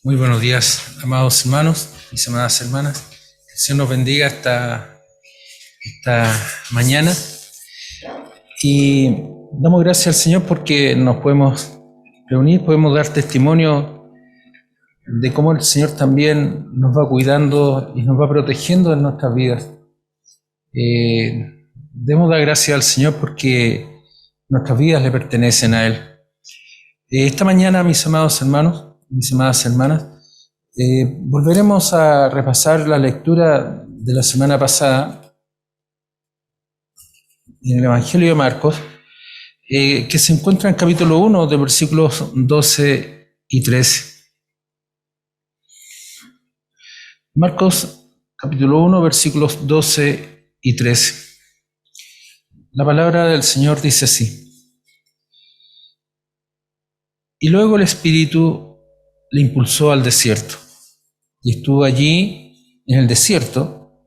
Muy buenos días, amados hermanos, mis amadas hermanas. Que el Señor nos bendiga esta mañana y damos gracias al Señor porque nos podemos reunir, podemos dar testimonio de cómo el Señor también nos va cuidando y nos va protegiendo en nuestras vidas. Debemos dar gracias al Señor porque nuestras vidas le pertenecen a Él. Esta mañana, mis amados hermanos, mis amadas hermanas, volveremos a repasar la lectura de la semana pasada en el Evangelio de Marcos, que se encuentra en capítulo 1 de versículos 12 y 13. Marcos capítulo 1 versículos 12 y 13. La palabra del Señor dice así: y luego el Espíritu le impulsó al desierto, y estuvo allí en el desierto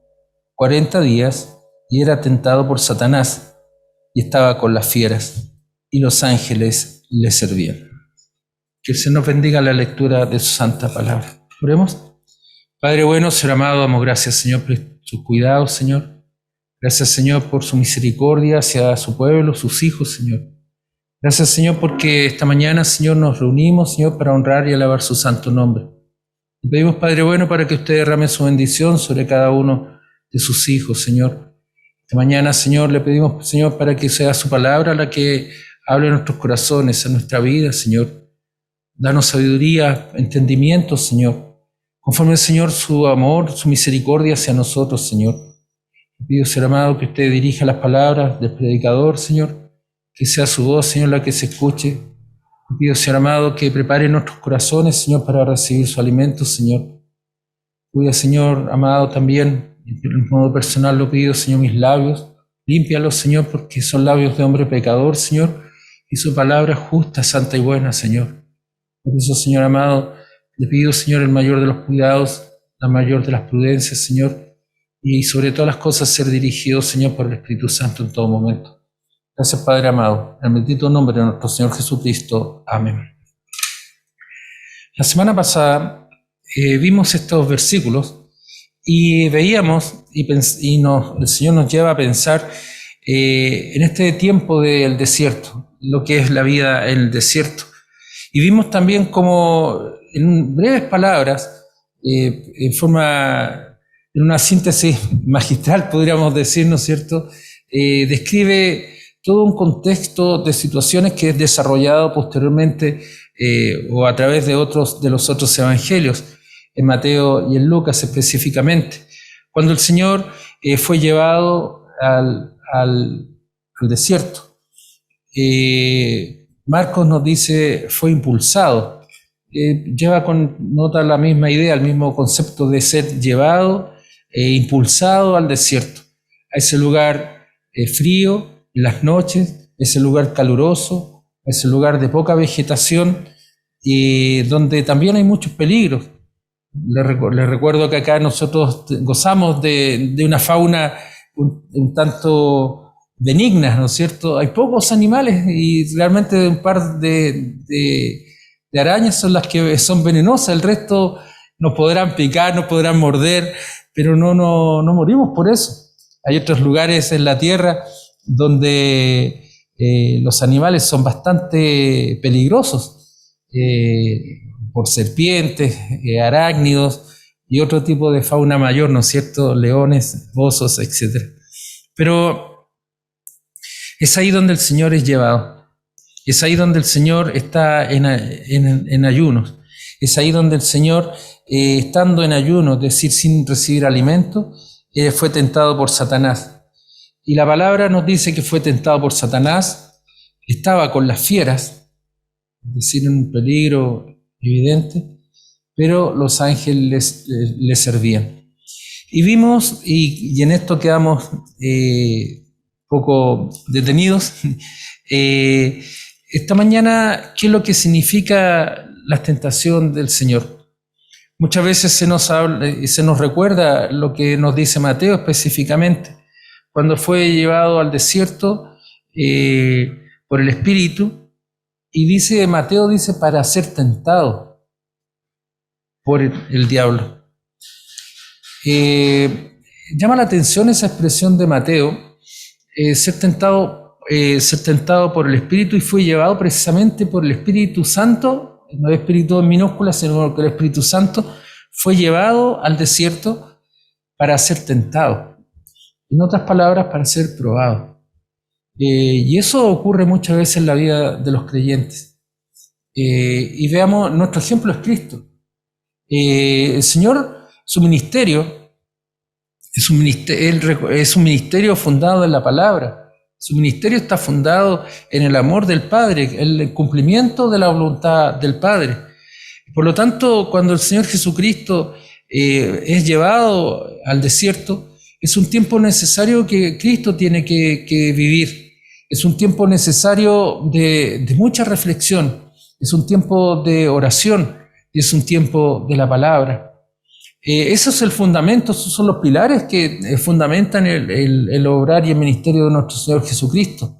40 días, y era tentado por Satanás, y estaba con las fieras, y los ángeles le servían. Que el Señor nos bendiga la lectura de su santa palabra. Oremos. Padre bueno, Señor amado, damos gracias, Señor, por sus cuidados, Señor. Gracias, Señor, por su misericordia hacia su pueblo, sus hijos, Señor. Gracias, Señor, porque esta mañana, Señor, nos reunimos, Señor, para honrar y alabar su santo nombre. Le pedimos, Padre bueno, para que usted derrame su bendición sobre cada uno de sus hijos, Señor. Esta mañana, Señor, le pedimos, Señor, para que sea su palabra la que hable en nuestros corazones, en nuestra vida, Señor. Danos sabiduría, entendimiento, Señor. Conforme, Señor, su amor, su misericordia hacia nosotros, Señor. Le pido, Señor amado, que usted dirija las palabras del predicador, Señor. Que sea su voz, Señor, la que se escuche. Le pido, Señor amado, que prepare nuestros corazones, Señor, para recibir su alimento, Señor. Cuida, Señor amado, también, en modo personal lo pido, Señor, mis labios. Límpialos, Señor, porque son labios de hombre pecador, Señor, y su palabra justa, santa y buena, Señor. Por eso, Señor amado, le pido, Señor, el mayor de los cuidados, la mayor de las prudencias, Señor, y sobre todas las cosas ser dirigido, Señor, por el Espíritu Santo en todo momento. Gracias, Padre amado, en el bendito nombre de nuestro Señor Jesucristo. Amén. La semana pasada vimos estos versículos y veíamos, el Señor nos lleva a pensar en este tiempo del desierto, lo que es la vida en el desierto. Y vimos también como, en breves palabras, en una síntesis magistral, podríamos decir, ¿no es cierto?, describe todo un contexto de situaciones que es desarrollado posteriormente o a través de los otros evangelios, en Mateo y en Lucas específicamente. Cuando el Señor fue llevado al desierto, Marcos nos dice fue impulsado. Nota la misma idea, el mismo concepto de ser llevado e impulsado al desierto, a ese lugar frío en las noches, ese lugar caluroso, ese lugar de poca vegetación y donde también hay muchos peligros. Les recuerdo que acá nosotros gozamos de una fauna un tanto benigna, ¿no es cierto? Hay pocos animales y realmente un par de arañas son las que son venenosas, el resto nos podrán picar, nos podrán morder, pero no morimos por eso. Hay otros lugares en la tierra donde los animales son bastante peligrosos por serpientes, arácnidos y otro tipo de fauna mayor, ¿no es cierto? Leones, osos, etc. Pero es ahí donde el Señor es llevado. Es ahí donde el Señor está en ayunos. Es ahí donde el Señor, estando en ayunos, es decir, sin recibir alimento, fue tentado por Satanás. Y la palabra nos dice que fue tentado por Satanás, estaba con las fieras, es decir, en un peligro evidente, pero los ángeles le servían. Y vimos, y en esto quedamos poco detenidos, esta mañana, ¿qué es lo que significa la tentación del Señor? Muchas veces se nos recuerda lo que nos dice Mateo específicamente, cuando fue llevado al desierto por el Espíritu, y Mateo dice para ser tentado. por el diablo. Llama la atención esa expresión de Mateo, ser tentado por el Espíritu, y fue llevado precisamente por el Espíritu Santo, no el Espíritu en minúscula, sino que el Espíritu Santo fue llevado al desierto para ser tentado. En otras palabras, para ser probado. Y eso ocurre muchas veces en la vida de los creyentes. Y veamos, nuestro ejemplo es Cristo. El Señor, su ministerio, es un ministerio fundado en la palabra. Su ministerio está fundado en el amor del Padre, en el cumplimiento de la voluntad del Padre. Por lo tanto, cuando el Señor Jesucristo es llevado al desierto, es un tiempo necesario que Cristo tiene que vivir. Es un tiempo necesario de mucha reflexión. Es un tiempo de oración y es un tiempo de la palabra. Ese es el fundamento, esos son los pilares que fundamentan el obrar y el ministerio de nuestro Señor Jesucristo.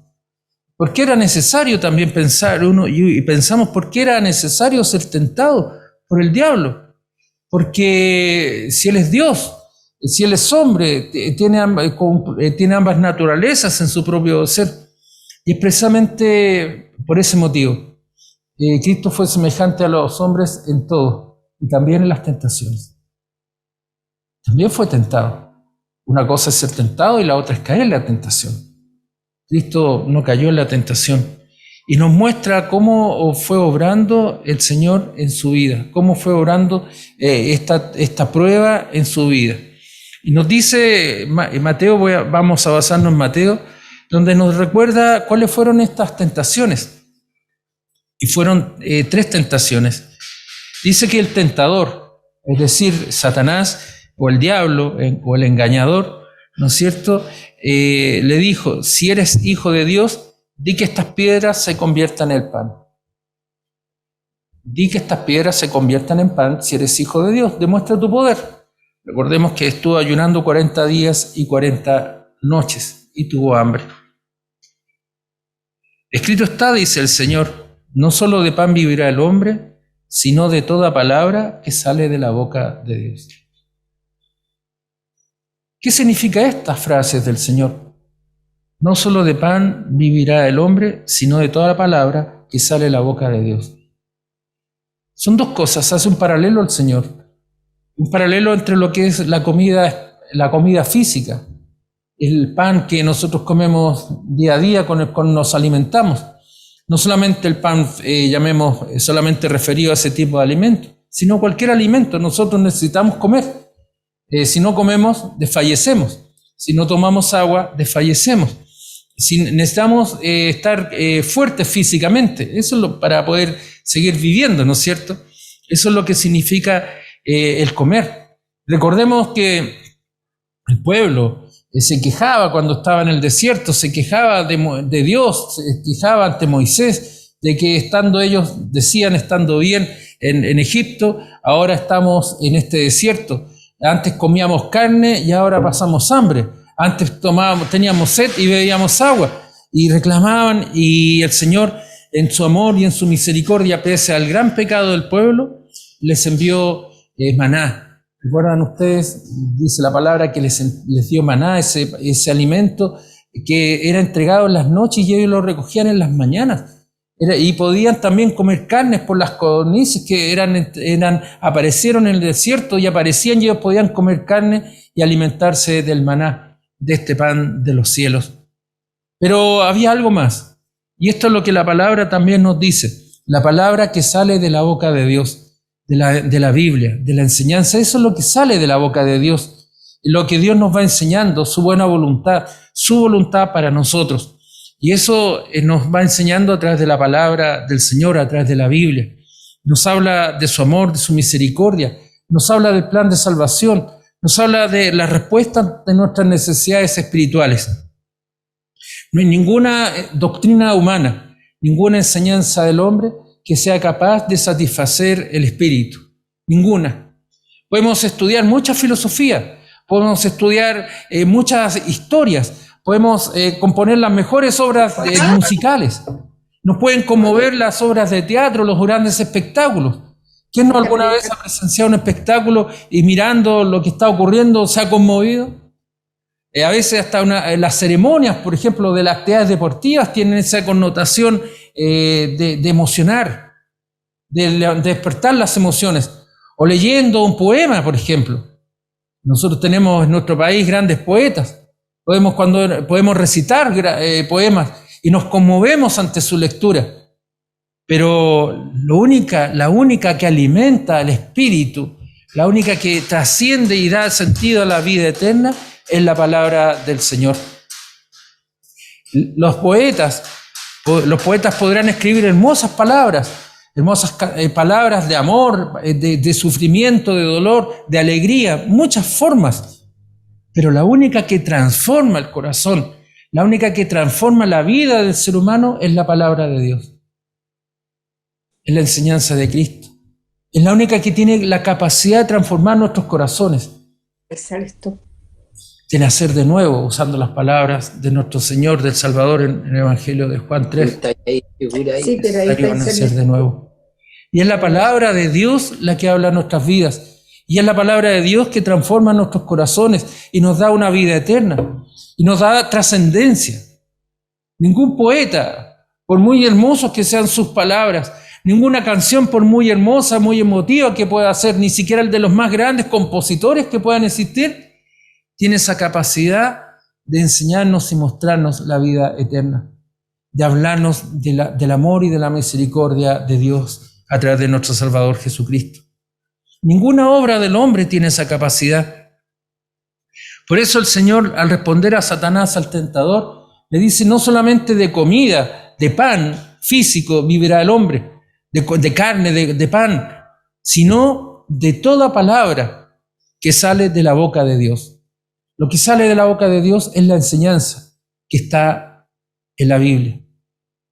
¿Por qué era necesario también pensar y pensamos por qué era necesario ser tentado por el diablo? Porque si Él es Dios, si Él es hombre, tiene ambas naturalezas en su propio ser. Y es precisamente por ese motivo. Cristo fue semejante a los hombres en todo, y también en las tentaciones. También fue tentado. Una cosa es ser tentado y la otra es caer en la tentación. Cristo no cayó en la tentación. Y nos muestra cómo fue obrando el Señor en su vida, cómo fue obrando esta prueba en su vida. Y nos dice Mateo, vamos a basarnos en Mateo, donde nos recuerda cuáles fueron estas tentaciones. Y fueron 3 tentaciones. Dice que el tentador, es decir, Satanás o el diablo o el engañador, ¿no es cierto?, le dijo: si eres hijo de Dios, di que estas piedras se conviertan en pan. Di que estas piedras se conviertan en pan si eres hijo de Dios, demuestra tu poder. Recordemos que estuvo ayunando 40 días y 40 noches y tuvo hambre. Escrito está, dice el Señor, no solo de pan vivirá el hombre, sino de toda palabra que sale de la boca de Dios. ¿Qué significa estas frases del Señor? No solo de pan vivirá el hombre, sino de toda la palabra que sale de la boca de Dios. Son 2 cosas, hace un paralelo el Señor. Un paralelo entre lo que es la comida física, el pan que nosotros comemos día a día, con el cual nos alimentamos. No solamente el pan, llamemos solamente referido a ese tipo de alimento, sino cualquier alimento. Nosotros necesitamos comer. Si no comemos, desfallecemos. Si no tomamos agua, desfallecemos. Necesitamos estar fuertes físicamente. Eso es para poder seguir viviendo, ¿no es cierto? Eso es lo que significa el comer. Recordemos que el pueblo se quejaba cuando estaba en el desierto, se quejaba de Dios, se quejaba ante Moisés de que estando ellos, decían, estando bien en Egipto, ahora estamos en este desierto. Antes comíamos carne y ahora pasamos hambre. Antes teníamos sed y bebíamos agua. Y reclamaban, y el Señor, en su amor y en su misericordia, pese al gran pecado del pueblo, les envió maná. ¿Recuerdan ustedes? Dice la palabra que les dio maná, ese alimento que era entregado en las noches y ellos lo recogían en las mañanas. Y podían también comer carnes por las codornices que aparecieron en el desierto y aparecían, y ellos podían comer carne y alimentarse del maná, de este pan de los cielos. Pero había algo más, y esto es lo que la palabra también nos dice, la palabra que sale de la boca de Dios, de la Biblia, de la enseñanza. Eso es lo que sale de la boca de Dios, lo que Dios nos va enseñando, su buena voluntad, su voluntad para nosotros. Y eso nos va enseñando a través de la palabra del Señor, a través de la Biblia. Nos habla de su amor, de su misericordia, nos habla del plan de salvación, nos habla de la respuesta de nuestras necesidades espirituales. No hay ninguna doctrina humana, ninguna enseñanza del hombre que sea capaz de satisfacer el espíritu. Ninguna. Podemos estudiar mucha filosofía, podemos estudiar muchas historias, podemos componer las mejores obras musicales, nos pueden conmover las obras de teatro, los grandes espectáculos, ¿Quién no alguna vez ha presenciado un espectáculo y mirando lo que está ocurriendo se ha conmovido? A veces hasta las ceremonias, por ejemplo, de las actividades deportivas tienen esa connotación de emocionar, de despertar las emociones. O leyendo un poema, por ejemplo. Nosotros tenemos en nuestro país grandes poetas. Podemos recitar poemas y nos conmovemos ante su lectura. Pero la única que alimenta el espíritu, la única que trasciende y da sentido a la vida eterna, es la palabra del Señor. Los poetas podrán escribir hermosas palabras de amor, de sufrimiento, de dolor, de alegría, muchas formas. Pero la única que transforma el corazón, la única que transforma la vida del ser humano es la palabra de Dios. Es la enseñanza de Cristo. Es la única que tiene la capacidad de transformar nuestros corazones. Exacto. De nacer de nuevo, usando las palabras de nuestro Señor, del Salvador en el Evangelio de Juan 3. Sí, pero ahí está nacer de nuevo. Y es la palabra de Dios la que habla en nuestras vidas. Y es la palabra de Dios que transforma nuestros corazones y nos da una vida eterna. Y nos da trascendencia. Ningún poeta, por muy hermosos que sean sus palabras, ninguna canción, por muy hermosa, muy emotiva que pueda ser, ni siquiera el de los más grandes compositores que puedan existir, tiene esa capacidad de enseñarnos y mostrarnos la vida eterna, de hablarnos del amor y de la misericordia de Dios a través de nuestro Salvador Jesucristo. Ninguna obra del hombre tiene esa capacidad. Por eso el Señor, al responder a Satanás, al tentador, le dice: no solamente de comida, de pan físico vivirá el hombre, de carne, de pan, sino de toda palabra que sale de la boca de Dios. Lo que sale de la boca de Dios es la enseñanza que está en la Biblia.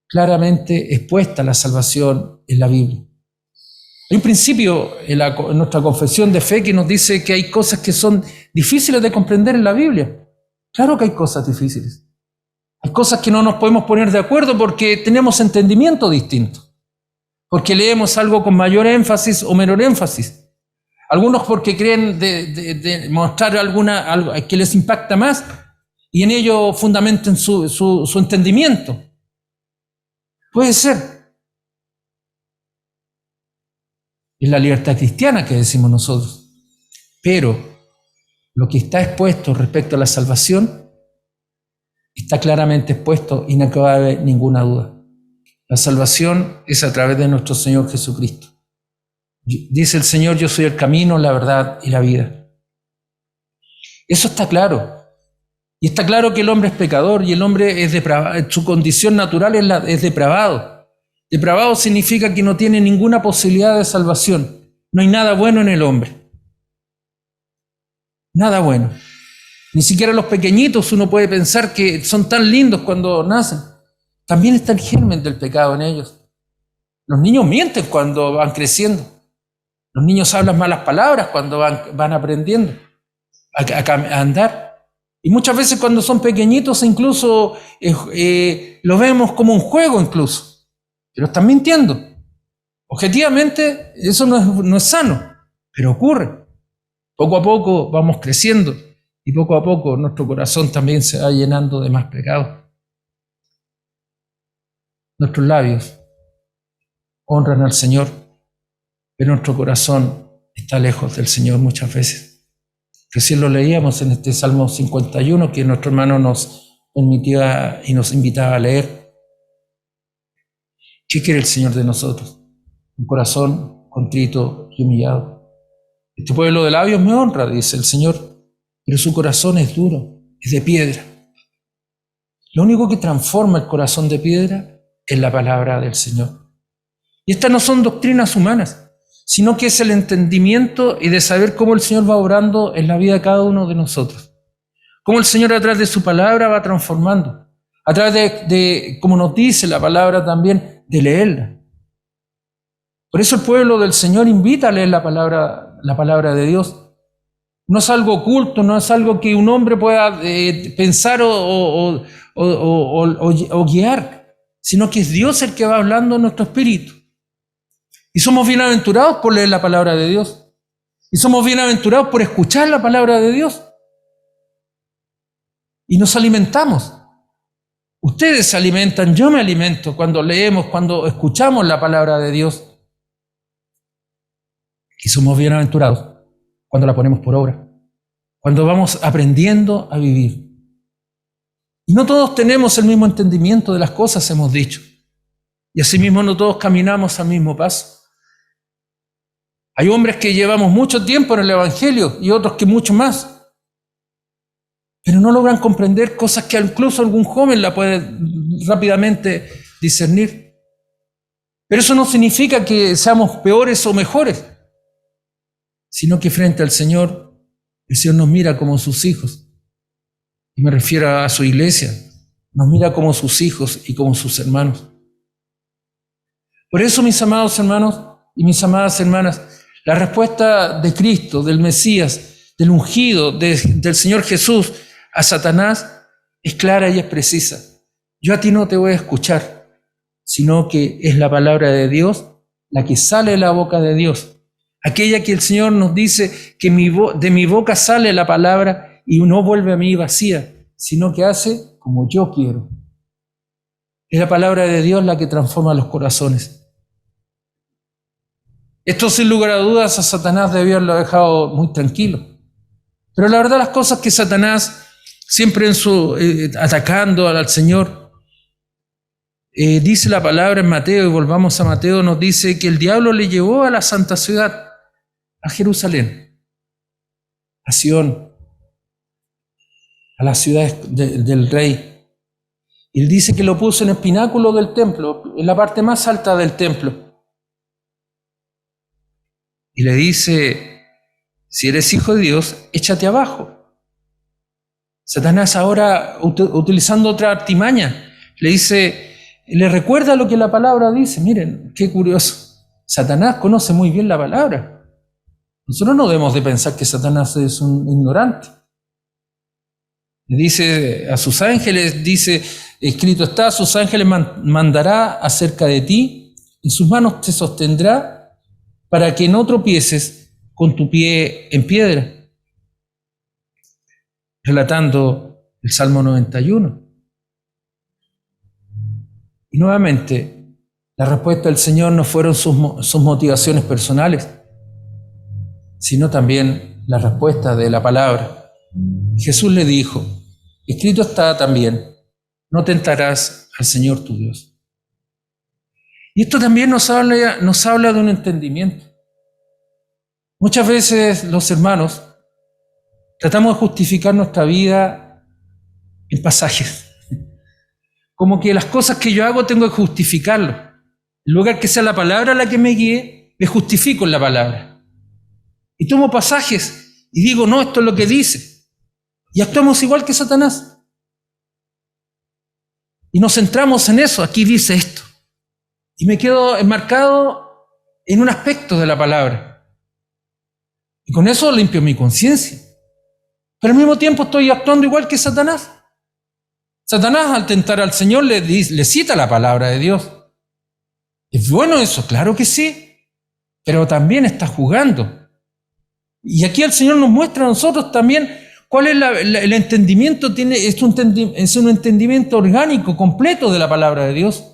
Claramente expuesta la salvación en la Biblia. Hay un principio en nuestra confesión de fe que nos dice que hay cosas que son difíciles de comprender en la Biblia. Claro que hay cosas difíciles. Hay cosas que no nos podemos poner de acuerdo porque tenemos entendimiento distinto. Porque leemos algo con mayor énfasis o menor énfasis. Algunos porque creen de mostrar algo que les impacta más y en ello fundamenten su entendimiento. Puede ser. Es la libertad cristiana que decimos nosotros. Pero lo que está expuesto respecto a la salvación está claramente expuesto y no cabe ninguna duda. La salvación es a través de nuestro Señor Jesucristo. Dice el Señor: yo soy el camino, la verdad y la vida. Eso está claro. Y está claro que el hombre es pecador y el hombre es depravado. Su condición natural es depravado. Depravado significa que no tiene ninguna posibilidad de salvación. No hay nada bueno en el hombre. Nada bueno. Ni siquiera los pequeñitos uno puede pensar que son tan lindos cuando nacen. También está el germen del pecado en ellos. Los niños mienten cuando van creciendo. Los niños hablan malas palabras cuando van aprendiendo a andar. Y muchas veces cuando son pequeñitos incluso lo vemos como un juego incluso. Pero están mintiendo. Objetivamente eso no es sano, pero ocurre. Poco a poco vamos creciendo y poco a poco nuestro corazón también se va llenando de más pecado. Nuestros labios honran al Señor, pero nuestro corazón está lejos del Señor muchas veces. Recién lo leíamos en este Salmo 51 que nuestro hermano nos permitía y nos invitaba a leer. ¿Qué quiere el Señor de nosotros? Un corazón contrito y humillado. Este pueblo de labios me honra, dice el Señor, pero su corazón es duro, es de piedra. Lo único que transforma el corazón de piedra es la palabra del Señor. Y estas no son doctrinas humanas, sino que es el entendimiento y de saber cómo el Señor va obrando en la vida de cada uno de nosotros. Cómo el Señor a través de su palabra va transformando. A través de como nos dice la palabra también, de leerla. Por eso el pueblo del Señor invita a leer la palabra de Dios. No es algo oculto, no es algo que un hombre pueda pensar o guiar, sino que es Dios el que va hablando en nuestro espíritu. Y somos bienaventurados por leer la palabra de Dios. Y somos bienaventurados por escuchar la palabra de Dios. Y nos alimentamos. Ustedes se alimentan, yo me alimento cuando leemos, cuando escuchamos la palabra de Dios. Y somos bienaventurados cuando la ponemos por obra, cuando vamos aprendiendo a vivir. Y no todos tenemos el mismo entendimiento de las cosas, hemos dicho. Y asimismo no todos caminamos al mismo paso. Hay hombres que llevamos mucho tiempo en el Evangelio y otros que mucho más, pero no logran comprender cosas que incluso algún joven la puede rápidamente discernir. Pero eso no significa que seamos peores o mejores, sino que frente al Señor, el Señor nos mira como sus hijos. Y me refiero a su iglesia, nos mira como sus hijos y como sus hermanos. Por eso, mis amados hermanos y mis amadas hermanas, la respuesta de Cristo, del Mesías, del ungido, del Señor Jesús a Satanás es clara y es precisa. Yo a ti no te voy a escuchar, sino que es la palabra de Dios la que sale de la boca de Dios. Aquella que el Señor nos dice que de mi boca sale la palabra y no vuelve a mí vacía, sino que hace como yo quiero. Es la palabra de Dios la que transforma los corazones. Esto, sin lugar a dudas, a Satanás debió haberlo dejado muy tranquilo. Pero la verdad, las cosas que Satanás, siempre atacando al Señor, dice la palabra en Mateo, y volvamos a Mateo, nos dice que el diablo le llevó a la santa ciudad, a Jerusalén, a Sión, a la ciudad del rey. Y él dice que lo puso en el pináculo del templo, en la parte más alta del templo. Y le dice, si eres hijo de Dios, échate abajo. Satanás ahora, utilizando otra artimaña, le recuerda lo que la palabra dice. Miren, qué curioso. Satanás conoce muy bien la palabra. Nosotros no debemos de pensar que Satanás es un ignorante. Le dice a sus ángeles, dice, escrito está, a sus ángeles mandará acerca de ti, en sus manos te sostendrá, para que no tropieces con tu pie en piedra. Relatando el Salmo 91. Y nuevamente, la respuesta del Señor no fueron sus motivaciones personales, sino también la respuesta de la palabra. Jesús le dijo, escrito está también, no tentarás al Señor tu Dios. Y esto también nos habla de un entendimiento. Muchas veces los hermanos tratamos de justificar nuestra vida en pasajes. Como que las cosas que yo hago tengo que justificarlo. En lugar que sea la palabra la que me guíe, me justifico en la palabra. Y tomo pasajes y digo, no, esto es lo que dice. Y actuamos igual que Satanás. Y nos centramos en eso, aquí dice esto. Y me quedo enmarcado en un aspecto de la palabra. Y con eso limpio mi conciencia. Pero al mismo tiempo estoy actuando igual que Satanás. Satanás, al tentar al Señor, le cita la palabra de Dios. ¿Es bueno eso? Claro que sí. Pero también está jugando. Y aquí el Señor nos muestra a nosotros también cuál es el entendimiento. Es un entendimiento orgánico, completo de la palabra de Dios.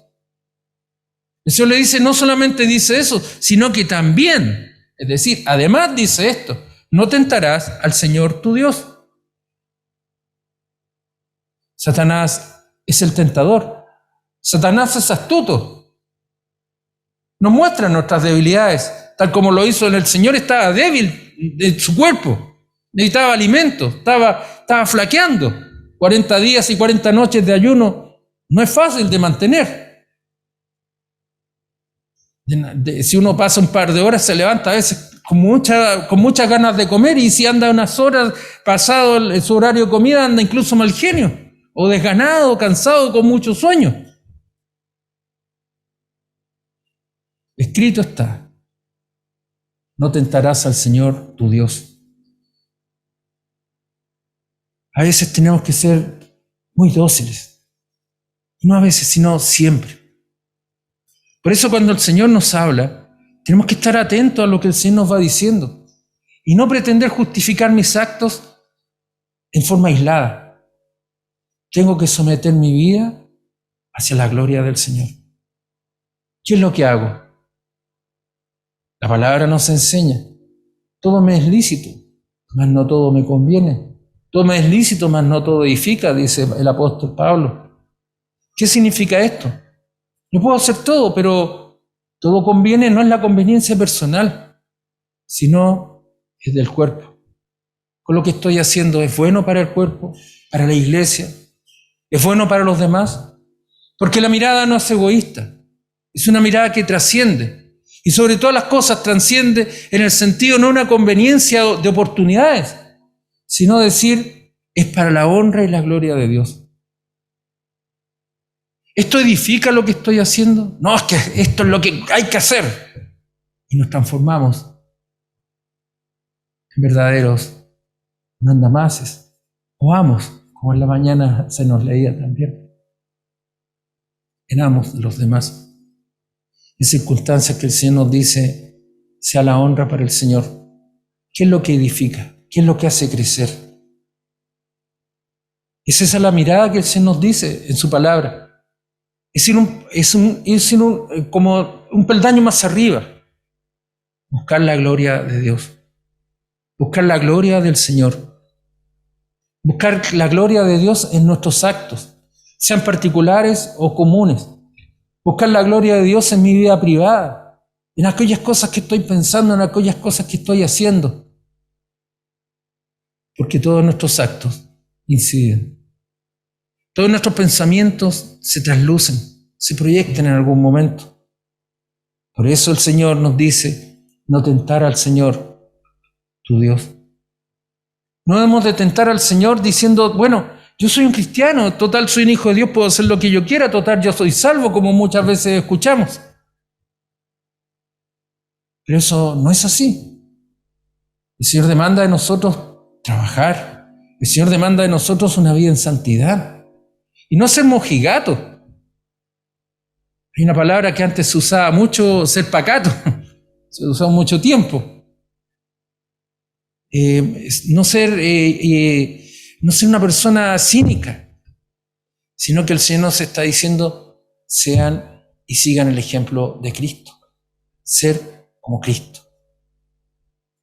El Señor le dice, no solamente dice eso, sino que también, es decir, además dice esto, no tentarás al Señor tu Dios. Satanás es el tentador. Satanás es astuto. Nos muestra nuestras debilidades, tal como lo hizo el Señor. Estaba débil de su cuerpo, necesitaba alimento, estaba flaqueando. 40 días y 40 noches de ayuno no es fácil de mantener. Si uno pasa un par de horas, se levanta a veces con muchas ganas de comer, y si anda unas horas pasado su horario de comida, anda incluso mal genio, o desganado, cansado, con mucho sueño. Escrito está, no tentarás al Señor tu Dios. A veces tenemos que ser muy dóciles, no a veces, sino siempre. Por eso cuando el Señor nos habla, Tenemos que estar atentos a lo que el Señor nos va diciendo y no pretender justificar mis actos en forma aislada. Tengo que someter mi vida hacia la gloria del Señor. ¿Qué es lo que hago? La palabra nos enseña: todo me es lícito, mas no todo me conviene. Todo me es lícito, mas no todo edifica, dice el apóstol Pablo. ¿Qué significa esto? Yo puedo hacer todo, pero todo conviene, no es la conveniencia personal, sino es del cuerpo. Con lo que estoy haciendo, ¿es bueno para el cuerpo, para la iglesia? ¿Es bueno para los demás? Porque la mirada no es egoísta, es una mirada que trasciende. Y sobre todas las cosas trasciende en el sentido no una conveniencia de oportunidades, sino decir, es para la honra y la gloria de Dios. ¿Esto edifica lo que estoy haciendo? No, es que esto es lo que hay que hacer. Y nos transformamos en verdaderos mandamases o amos, como en la mañana se nos leía también. En amos de los demás. En circunstancias que el Señor nos dice, sea la honra para el Señor. ¿Qué es lo que edifica? ¿Qué es lo que hace crecer? Es esa la mirada que el Señor nos dice en su palabra. Es ir como un peldaño más arriba. Buscar la gloria de Dios. Buscar la gloria del Señor. Buscar la gloria de Dios en nuestros actos, sean particulares o comunes. Buscar la gloria de Dios en mi vida privada, en aquellas cosas que estoy pensando, en aquellas cosas que estoy haciendo. Porque todos nuestros actos inciden. Todos nuestros pensamientos se traslucen, se proyectan en algún momento. Por eso el Señor nos dice, no tentar al Señor, tu Dios. No debemos de tentar al Señor diciendo, bueno, yo soy un cristiano, total soy un hijo de Dios, puedo hacer lo que yo quiera, total yo soy salvo, como muchas veces escuchamos. Pero eso no es así. El Señor demanda de nosotros trabajar. El Señor demanda de nosotros una vida en santidad. Y no ser mojigato. Hay una palabra que antes se usaba mucho, ser pacato. Se usaba mucho tiempo. No ser una persona cínica, sino que el Señor nos está diciendo, sean y sigan el ejemplo de Cristo. Ser como Cristo.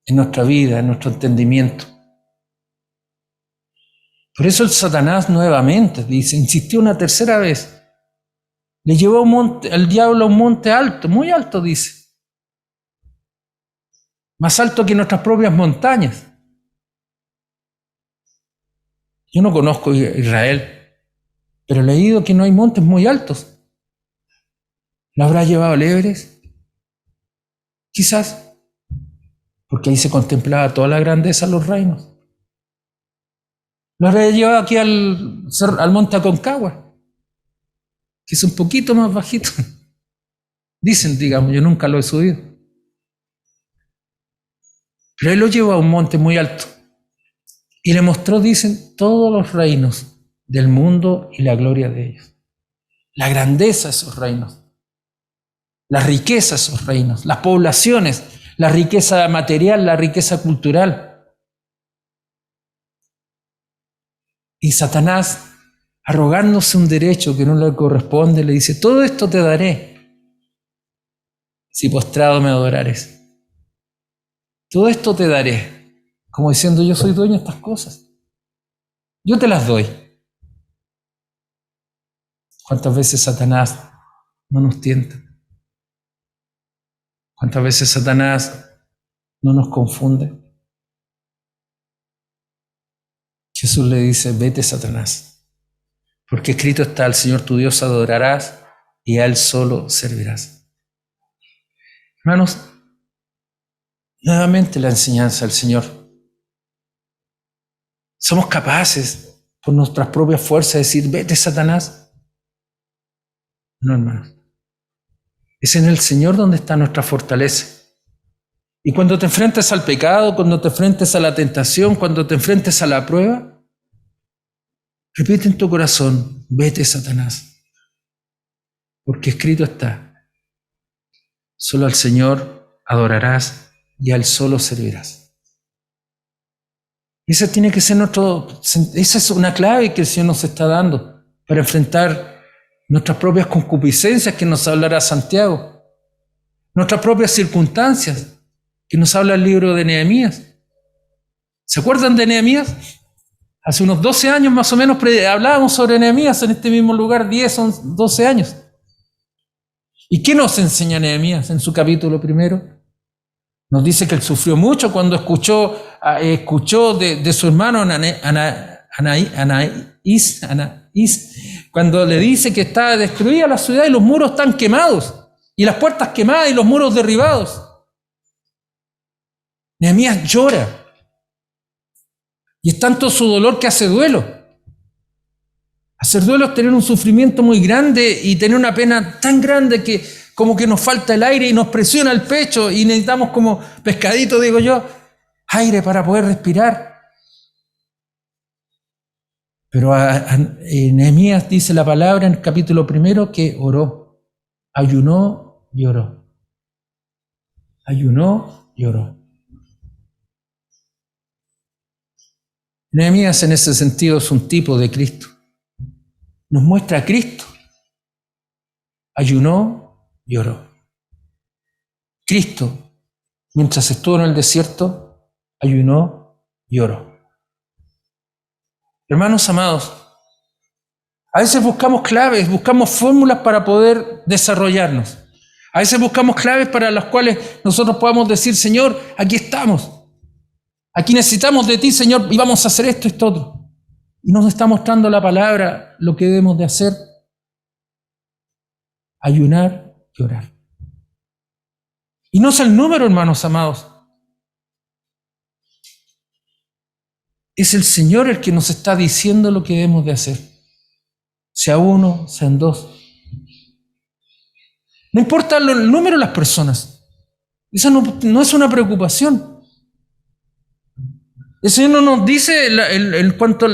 En nuestra vida, en nuestro entendimiento. Por eso el Satanás nuevamente, dice, insistió una tercera vez. Le llevó al diablo a un monte alto, muy alto, dice. Más alto que nuestras propias montañas. Yo no conozco Israel, pero he leído que no hay montes muy altos. ¿Lo habrá llevado al Everest? Quizás, porque ahí se contemplaba toda la grandeza de los reinos. Lo habrá llevado aquí al monte Aconcagua, que es un poquito más bajito. Dicen, digamos, yo nunca lo he subido. Pero él lo llevó a un monte muy alto. Y le mostró, dicen, todos los reinos del mundo y la gloria de ellos. La grandeza de esos reinos. La riqueza de esos reinos. Las poblaciones. La riqueza material, la riqueza cultural. Y Satanás, arrogándose un derecho que no le corresponde, le dice, todo esto te daré si postrado me adorares. Todo esto te daré, como diciendo, yo soy dueño de estas cosas. Yo te las doy. ¿Cuántas veces Satanás no nos tienta? ¿Cuántas veces Satanás no nos confunde? Jesús le dice, vete Satanás, porque escrito está, al Señor tu Dios adorarás y a Él solo servirás. Hermanos, nuevamente la enseñanza del Señor. ¿Somos capaces por nuestras propias fuerzas de decir, vete Satanás? No, hermanos. Es en el Señor donde está nuestra fortaleza. Y cuando te enfrentes al pecado, cuando te enfrentes a la tentación, cuando te enfrentes a la prueba, repite en tu corazón, vete Satanás, porque escrito está, solo al Señor adorarás y a Él solo servirás. Esa tiene que ser esa es una clave que el Señor nos está dando para enfrentar nuestras propias concupiscencias que nos hablará Santiago, nuestras propias circunstancias que nos habla el libro de Nehemías. ¿Se acuerdan de Nehemías? Hace unos 12 años más o menos hablábamos sobre Nehemías en este mismo lugar, 10 o 12 años. ¿Y qué nos enseña Nehemías en su capítulo 1? Nos dice que él sufrió mucho cuando escuchó de su hermano Anaís, cuando le dice que está destruida la ciudad y los muros están quemados, y las puertas quemadas y los muros derribados. Nehemías llora. Y es tanto su dolor que hace duelo. Hacer duelo es tener un sufrimiento muy grande y tener una pena tan grande que como que nos falta el aire y nos presiona el pecho y necesitamos como pescadito, digo yo, aire para poder respirar. Pero Nehemías dice la palabra en el capítulo 1 que oró, ayunó y oró. Ayunó y oró. Nehemías en ese sentido es un tipo de Cristo. Nos muestra a Cristo. Ayunó y oró. Cristo, mientras estuvo en el desierto, ayunó y oró. Hermanos amados, a veces buscamos claves, buscamos fórmulas para poder desarrollarnos. A veces buscamos claves para las cuales nosotros podamos decir, Señor, aquí estamos. Aquí necesitamos de ti, Señor, y vamos a hacer esto, esto, otro. Y nos está mostrando la palabra lo que debemos de hacer. Ayunar y orar. Y no es el número, hermanos amados. Es el Señor el que nos está diciendo lo que debemos de hacer. Sea uno, sean dos. No importa el número de las personas. Eso no es una preocupación. El Señor no nos dice en cuanto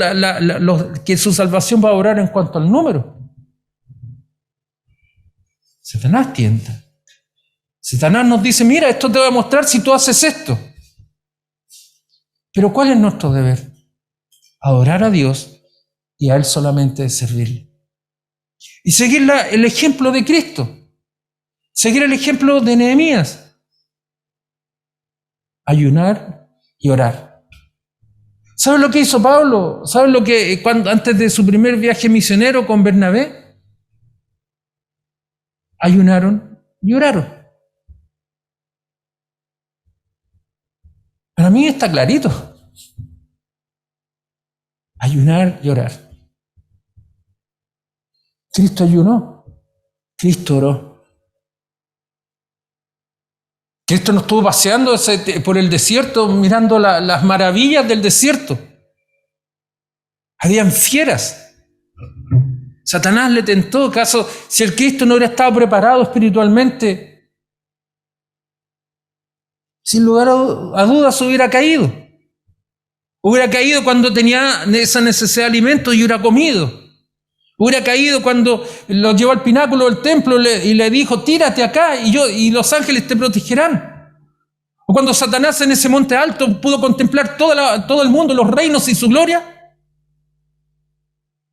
que su salvación va a orar en cuanto al número. Satanás tienta. Satanás nos dice, mira, esto te voy a mostrar si tú haces esto. Pero ¿cuál es nuestro deber? Adorar a Dios y a Él solamente servirle. Y seguir el ejemplo de Cristo. Seguir el ejemplo de Nehemías. Ayunar y orar. ¿Saben lo que hizo Pablo? ¿Saben lo que antes de su primer viaje misionero con Bernabé? Ayunaron y oraron. Para mí está clarito. Ayunar y orar. Cristo ayunó. Cristo oró. Cristo no estuvo paseando por el desierto mirando las maravillas del desierto. Habían fieras. Satanás le tentó, acaso si el Cristo no hubiera estado preparado espiritualmente, sin lugar a dudas hubiera caído. Hubiera caído cuando tenía esa necesidad de alimento y hubiera comido. Hubiera caído cuando lo llevó al pináculo del templo y le dijo, tírate acá y los ángeles te protegerán. O cuando Satanás en ese monte alto pudo contemplar todo el mundo, los reinos y su gloria.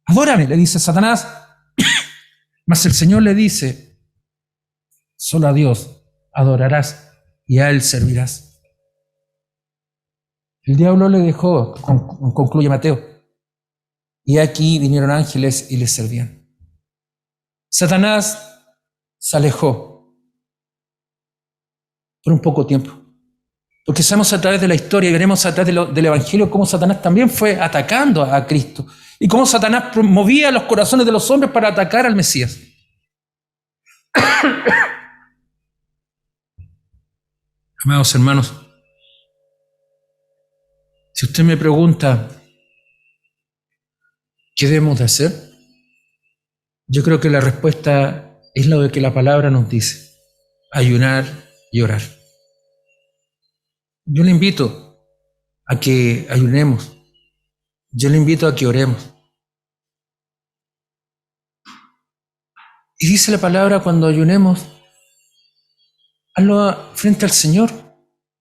Adórame, le dice Satanás. Mas el Señor le dice, solo a Dios adorarás y a Él servirás. El diablo le dejó, concluye Mateo, y aquí vinieron ángeles y les servían. Satanás se alejó por un poco tiempo. Porque sabemos a través de la historia y veremos a través del Evangelio cómo Satanás también fue atacando a Cristo y cómo Satanás movía los corazones de los hombres para atacar al Mesías. Amados hermanos, si usted me pregunta qué debemos de hacer, yo creo que la respuesta es lo de que la palabra nos dice: ayunar y orar. Yo le invito a que ayunemos. Yo le invito a que oremos. Y dice la palabra, cuando ayunemos, Hazlo frente al Señor,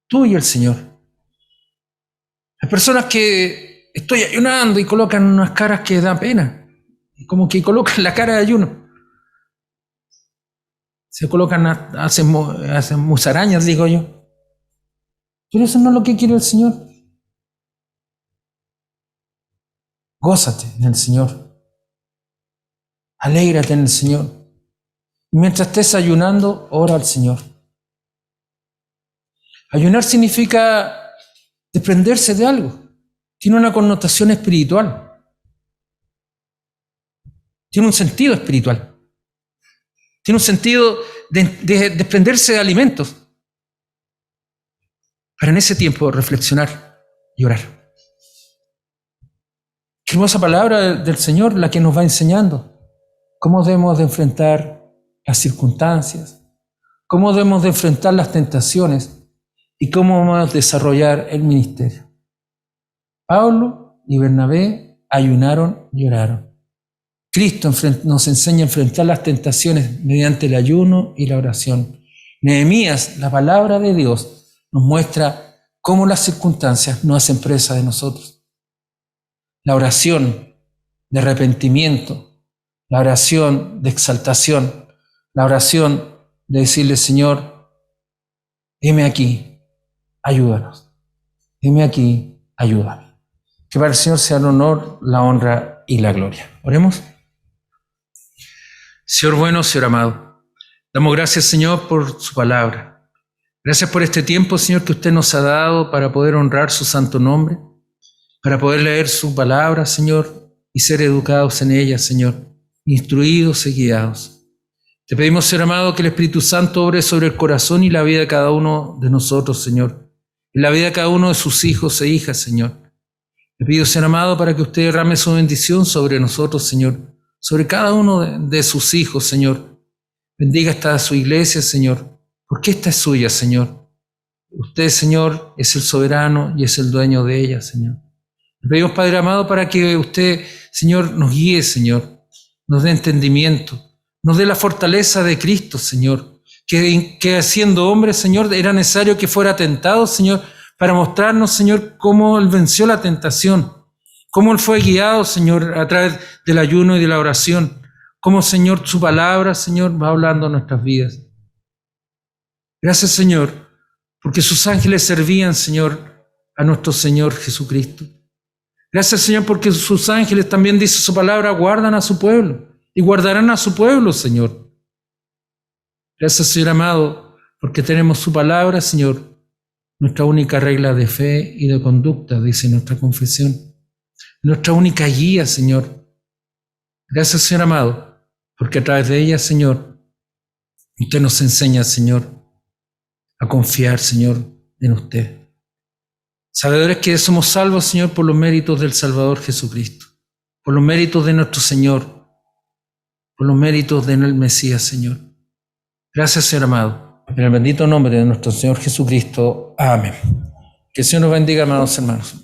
tú y el Señor. Hay personas que estoy ayunando y colocan unas caras que dan pena, como que colocan la cara de ayuno. Se colocan, hacen musarañas, digo yo. Pero eso no es lo que quiere el Señor. Gózate en el Señor. Alégrate en el Señor. Y mientras estés ayunando, ora al Señor. Ayunar significa desprenderse de algo. Tiene una connotación espiritual. Tiene un sentido espiritual. Tiene un sentido de desprenderse de alimentos. Para en ese tiempo reflexionar y orar. Qué hermosa palabra del Señor la que nos va enseñando. Cómo debemos de enfrentar las circunstancias. Cómo debemos de enfrentar las tentaciones. Y cómo vamos a desarrollar el ministerio. Pablo y Bernabé ayunaron y oraron. Cristo nos enseña a enfrentar las tentaciones mediante el ayuno y la oración. Nehemías, la palabra de Dios, nos muestra cómo las circunstancias nos hacen presa de nosotros. La oración de arrepentimiento, la oración de exaltación, la oración de decirle, Señor, heme aquí, ayúdanos. Heme aquí, ayúdame. Que para el Señor sea el honor, la honra y la gloria. Oremos. Señor bueno, Señor amado, damos gracias, Señor, por su palabra. Gracias por este tiempo, Señor, que usted nos ha dado para poder honrar su santo nombre, para poder leer su palabra, Señor, y ser educados en ella, Señor, instruidos y guiados. Te pedimos, Señor amado, que el Espíritu Santo obre sobre el corazón y la vida de cada uno de nosotros, Señor, en la vida de cada uno de sus hijos e hijas, Señor. Te pido, Señor amado, para que usted derrame su bendición sobre nosotros, Señor, sobre cada uno de sus hijos, Señor. Bendiga esta su iglesia, Señor, porque esta es suya, Señor. Usted, Señor, es el soberano y es el dueño de ella, Señor. Le pedimos, Padre amado, para que usted, Señor, nos guíe, Señor, nos dé entendimiento, nos dé la fortaleza de Cristo, Señor, que siendo hombre, Señor, era necesario que fuera tentado, Señor, para mostrarnos, Señor, cómo Él venció la tentación, cómo Él fue guiado, Señor, a través del ayuno y de la oración, cómo, Señor, su palabra, Señor, va hablando en nuestras vidas. Gracias, Señor, porque sus ángeles servían, Señor, a nuestro Señor Jesucristo. Gracias, Señor, porque sus ángeles, también dice su palabra, guardan a su pueblo y guardarán a su pueblo, Señor. Gracias, Señor amado, porque tenemos su palabra, Señor, nuestra única regla de fe y de conducta, dice nuestra confesión. Nuestra única guía, Señor. Gracias, Señor amado, porque a través de ella, Señor, usted nos enseña, Señor, a confiar, Señor, en usted. Sabedores que somos salvos, Señor, por los méritos del Salvador Jesucristo, por los méritos de nuestro Señor, por los méritos del Mesías, Señor. Gracias, Señor amado. En el bendito nombre de nuestro Señor Jesucristo. Amén. Que el Señor nos bendiga, amados hermanos.